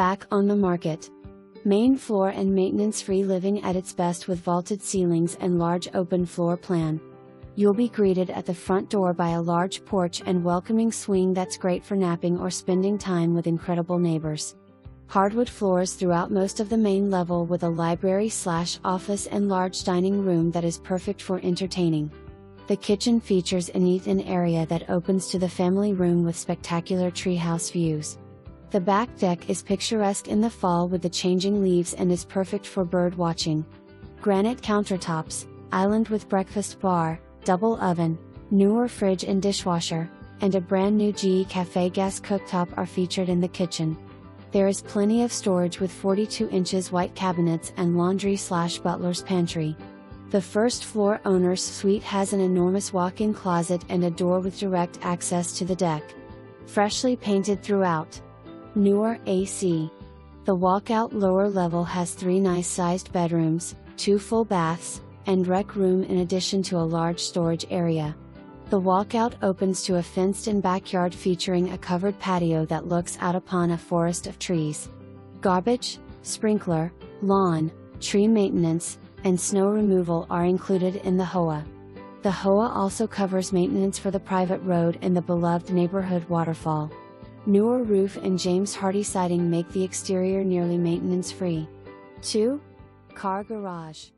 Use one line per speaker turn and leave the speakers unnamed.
Back on the market. Main floor and maintenance-free living at its best with vaulted ceilings and large open floor plan. You'll be greeted at the front door by a large porch and welcoming swing that's great for napping or spending time with incredible neighbors. Hardwood floors throughout most of the main level with a library/office and large dining room that is perfect for entertaining. The kitchen features a neat-in area that opens to the family room with spectacular treehouse views. The back deck is picturesque in the fall with the changing leaves and is perfect for bird watching. Granite countertops, island with breakfast bar, double oven, newer fridge and dishwasher, and a brand new GE Cafe gas cooktop are featured in the kitchen. There is plenty of storage with 42 inches white cabinets and laundry/butler's pantry. The first floor owner's suite has an enormous walk-in closet and a door with direct access to the deck. Freshly painted throughout. Newer AC. The walkout lower level has 3 nice-sized bedrooms, 2 full baths, and rec room in addition to a large storage area. The walkout opens to a fenced-in backyard featuring a covered patio that looks out upon a forest of trees. Garbage, sprinkler, lawn, tree maintenance, and snow removal are included in the HOA. The HOA also covers maintenance for the private road and the beloved neighborhood waterfall. Newer roof and James Hardie siding make the exterior nearly maintenance-free. 2. Car garage.